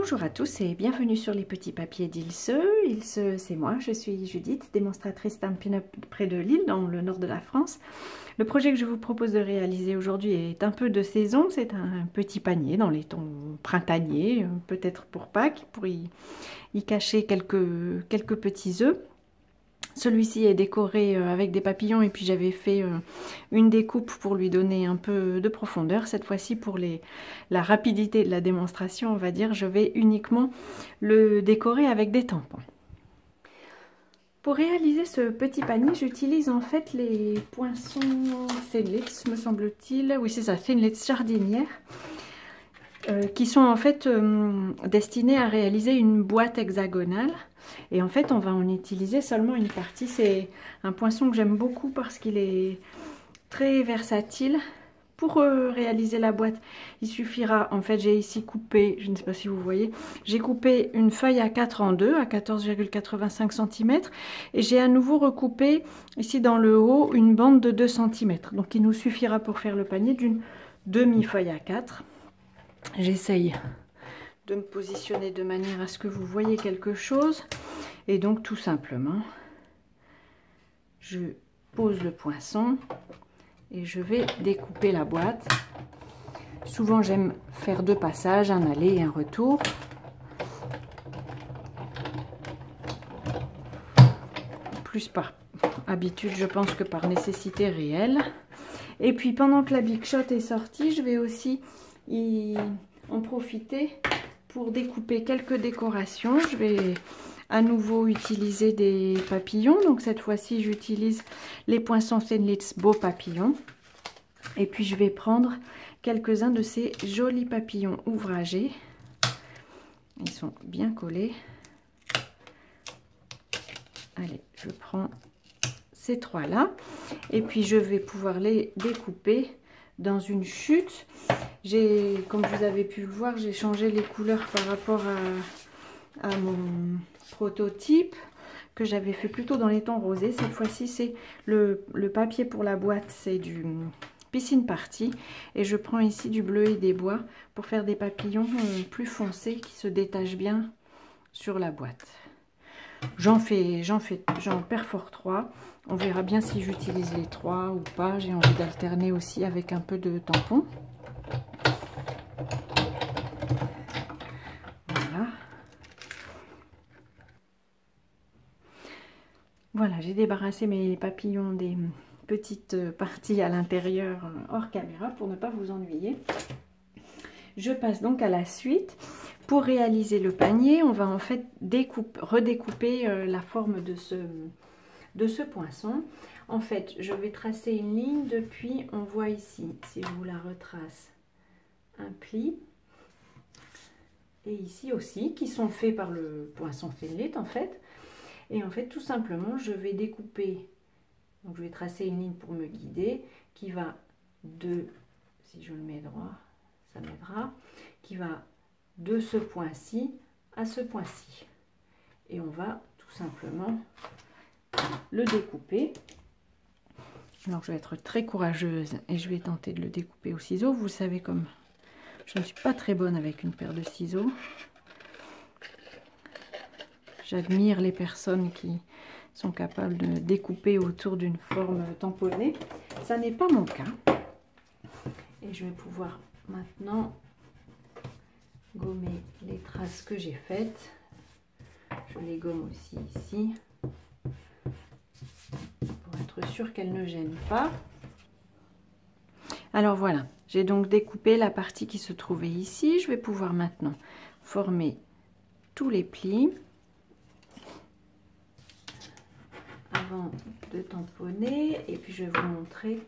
Bonjour à tous et bienvenue sur les petits papiers d'Ilse. Ilse, c'est moi, je suis Judith, démonstratrice Stampin' Up près de Lille, dans le nord de la France. Le projet que je vous propose de réaliser aujourd'hui est un peu de saison, c'est un petit panier dans les tons printaniers, peut-être pour Pâques, pour y cacher quelques petits œufs. Celui-ci est décoré avec des papillons et puis j'avais fait une découpe pour lui donner un peu de profondeur. Cette fois-ci, pour la rapidité de la démonstration, on va dire, je vais uniquement le décorer avec des tampons. Pour réaliser ce petit panier, j'utilise en fait les poinçons Thinlits, me semble-t-il. Oui, c'est ça, Thinlits jardinières. Qui sont en fait destinés à réaliser une boîte hexagonale. Et en fait, on va en utiliser seulement une partie. C'est un poinçon que j'aime beaucoup parce qu'il est très versatile. Pour réaliser la boîte, il suffira, en fait, j'ai ici coupé, je ne sais pas si vous voyez, j'ai coupé une feuille A4 en deux, à 14,85 cm. Et j'ai à nouveau recoupé, ici dans le haut, une bande de 2 cm. Donc, il nous suffira pour faire le panier d'une demi-feuille A4. J'essaye de me positionner de manière à ce que vous voyez quelque chose. Et donc tout simplement, je pose le poinçon et je vais découper la boîte. Souvent j'aime faire deux passages, un aller et un retour. Plus par habitude, je pense, que par nécessité réelle. Et puis pendant que la Big Shot est sortie, je vais aussi en profiter pour découper quelques décorations. Je vais à nouveau utiliser des papillons. Donc cette fois-ci, j'utilise les poinçons Thinlits Beaux Papillons. Et puis je vais prendre quelques-uns de ces jolis papillons ouvragés. Ils sont bien collés. Allez, je prends ces trois-là. Et puis je vais pouvoir les découper dans une chute. Comme vous avez pu le voir, j'ai changé les couleurs par rapport à mon prototype que j'avais fait plutôt dans les tons rosés. Cette fois-ci, c'est le papier pour la boîte, c'est du Piscine Party. Et je prends ici du bleu et des bois pour faire des papillons plus foncés qui se détachent bien sur la boîte. J'en perfore 3. On verra bien si j'utilise les 3 ou pas. J'ai envie d'alterner aussi avec un peu de tampon. Voilà. Voilà, j'ai débarrassé mes papillons des petites parties à l'intérieur hors caméra pour ne pas vous ennuyer. Je passe donc à la suite. Pour réaliser le panier, on va en fait redécouper la forme de ce poinçon. En fait, je vais tracer une ligne depuis, on voit ici, si je vous la retrace, un pli. Et ici aussi, qui sont faits par le poinçon Thinlit en fait. Et en fait, tout simplement, je vais découper, donc je vais tracer une ligne pour me guider, qui va de, si je le mets droit, ça m'aidera, qui va de ce point-ci à ce point-ci. Et on va tout simplement le découper. Alors je vais être très courageuse et je vais tenter de le découper au ciseau. Vous savez, comme je ne suis pas très bonne avec une paire de ciseaux, j'admire les personnes qui sont capables de découper autour d'une forme tamponnée. Ça n'est pas mon cas. Et je vais pouvoir maintenant gommer les traces que j'ai faites. Je les gomme aussi ici pour être sûre qu'elles ne gênent pas. Alors voilà, j'ai donc découpé la partie qui se trouvait ici. Je vais pouvoir maintenant former tous les plis. Avant de tamponner, et puis je vais vous montrer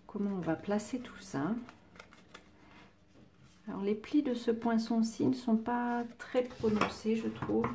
comment on va placer tout ça. Alors les plis de ce poinçon-ci ne sont pas très prononcés, je trouve.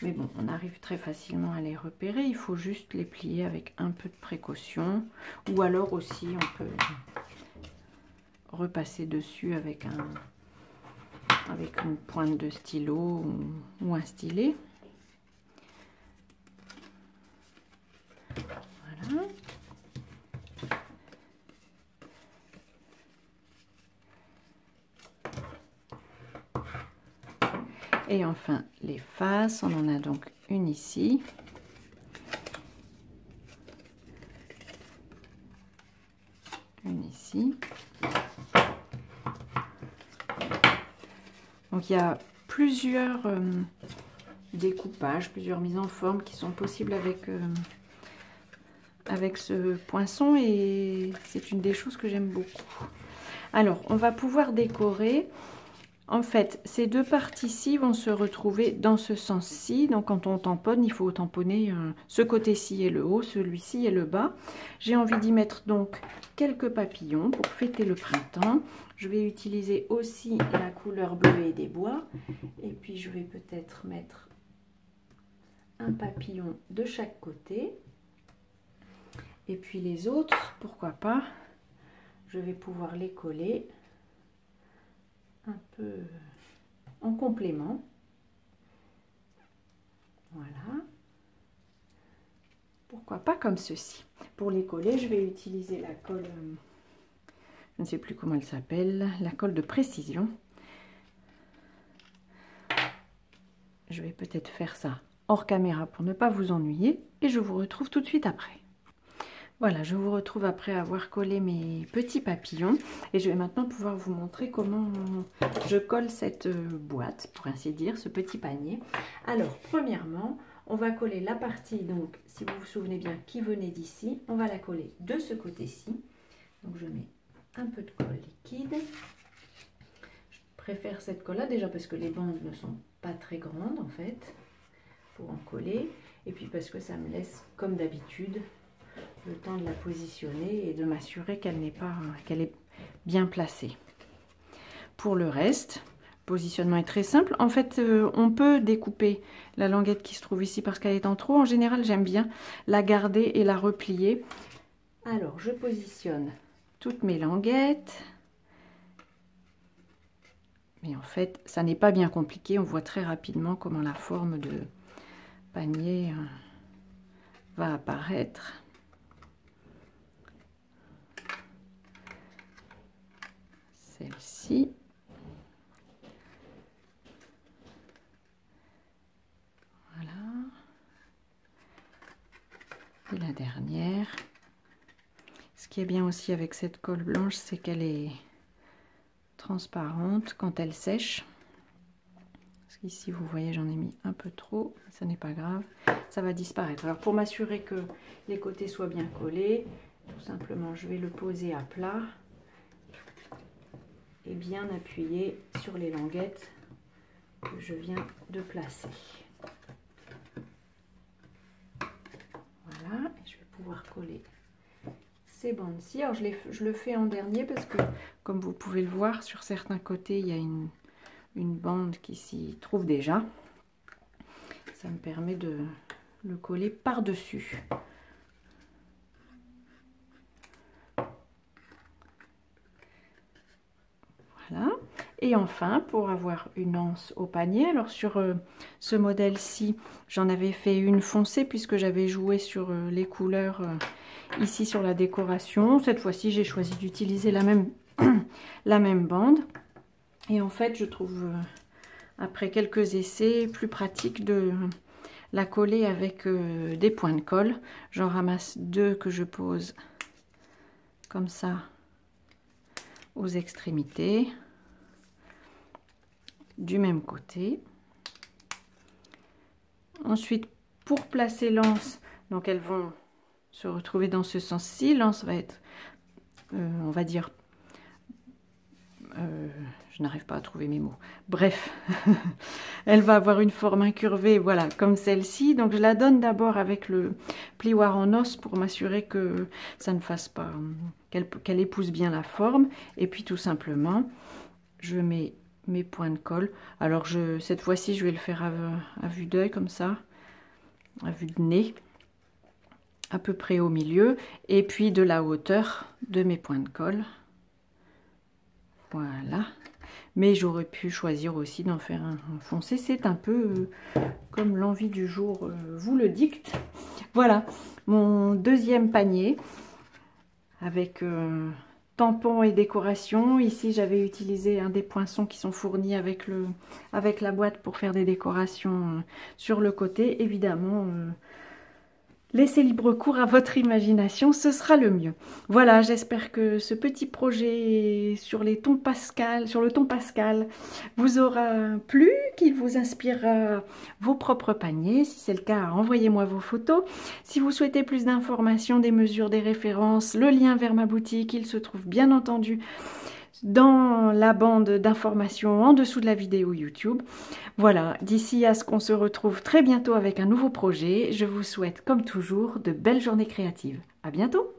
Mais bon, on arrive très facilement à les repérer. Il faut juste les plier avec un peu de précaution. Ou alors aussi, on peut repasser dessus avec une pointe de stylo ou un stylet. Voilà. Et enfin les faces, on en a donc une ici. Une ici. Donc il y a plusieurs découpages, plusieurs mises en forme qui sont possibles avec ce poinçon et c'est une des choses que j'aime beaucoup. Alors on va pouvoir décorer. En fait, ces deux parties-ci vont se retrouver dans ce sens-ci. Donc quand on tamponne, il faut tamponner ce côté-ci et le haut, celui-ci et le bas. J'ai envie d'y mettre donc quelques papillons pour fêter le printemps. Je vais utiliser aussi la couleur bleue et des bois. Et puis je vais peut-être mettre un papillon de chaque côté. Et puis les autres, pourquoi pas, je vais pouvoir les coller un peu en complément. Voilà. Pourquoi pas comme ceci. Pour les coller, je vais utiliser la colle, je ne sais plus comment elle s'appelle, la colle de précision. Je vais peut-être faire ça hors caméra pour ne pas vous ennuyer et je vous retrouve tout de suite après. Voilà, je vous retrouve après avoir collé mes petits papillons et je vais maintenant pouvoir vous montrer comment je colle cette boîte, pour ainsi dire, ce petit panier. Alors, premièrement, on va coller la partie, donc, si vous vous souvenez bien, qui venait d'ici, on va la coller de ce côté-ci. Donc, je mets un peu de colle liquide. Je préfère cette colle-là, déjà parce que les bandes ne sont pas très grandes, en fait, pour en coller. Et puis parce que ça me laisse, comme d'habitude, le temps de la positionner et de m'assurer qu'elle est bien placée. Pour le reste, le positionnement est très simple. En fait, on peut découper la languette qui se trouve ici parce qu'elle est en trop. En général, j'aime bien la garder et la replier. Alors, je positionne toutes mes languettes. Mais en fait, ça n'est pas bien compliqué. On voit très rapidement comment la forme de panier va apparaître. Celle-ci. Voilà. Et la dernière. Ce qui est bien aussi avec cette colle blanche, c'est qu'elle est transparente quand elle sèche. Parce qu'ici, vous voyez, j'en ai mis un peu trop. Ça n'est pas grave. Ça va disparaître. Alors, pour m'assurer que les côtés soient bien collés, tout simplement, je vais le poser à plat. Et bien appuyer sur les languettes que je viens de placer. Voilà, et je vais pouvoir coller ces bandes-ci. Alors je le fais en dernier parce que, comme vous pouvez le voir, sur certains côtés, il y a une bande qui s'y trouve déjà. Ça me permet de le coller par-dessus. Voilà. Et enfin, pour avoir une anse au panier, alors sur ce modèle-ci, j'en avais fait une foncée puisque j'avais joué sur les couleurs ici sur la décoration. Cette fois-ci, j'ai choisi d'utiliser la même bande. Et en fait, je trouve, après quelques essais, plus pratique de la coller avec des points de colle. J'en ramasse deux que je pose comme ça aux extrémités du même côté. Ensuite, pour placer l'anse, donc elles vont se retrouver dans ce sens-ci. L'anse va être, on va dire, je n'arrive pas à trouver mes mots. Bref, elle va avoir une forme incurvée, voilà, comme celle-ci. Donc je la donne d'abord avec le plioir en os pour m'assurer que ça ne fasse pas, qu'elle épouse bien la forme. Et puis tout simplement, je mets mes points de colle. Alors cette fois-ci, je vais le faire à vue d'œil comme ça, à vue de nez, à peu près au milieu, et puis de la hauteur de mes points de colle. Voilà. Mais j'aurais pu choisir aussi d'en faire un foncé. C'est un peu comme l'envie du jour vous le dicte. Voilà, mon deuxième panier avec tampons et décorations. Ici, j'avais utilisé un des poinçons qui sont fournis avec la boîte pour faire des décorations sur le côté. Évidemment, laissez libre cours à votre imagination, ce sera le mieux. Voilà, j'espère que ce petit projet sur le ton pascal vous aura plu, qu'il vous inspirera vos propres paniers. Si c'est le cas, envoyez-moi vos photos. Si vous souhaitez plus d'informations, des mesures, des références, le lien vers ma boutique, il se trouve bien entendu dans la bande d'informations en dessous de la vidéo YouTube. Voilà, d'ici à ce qu'on se retrouve très bientôt avec un nouveau projet, je vous souhaite comme toujours de belles journées créatives. À bientôt!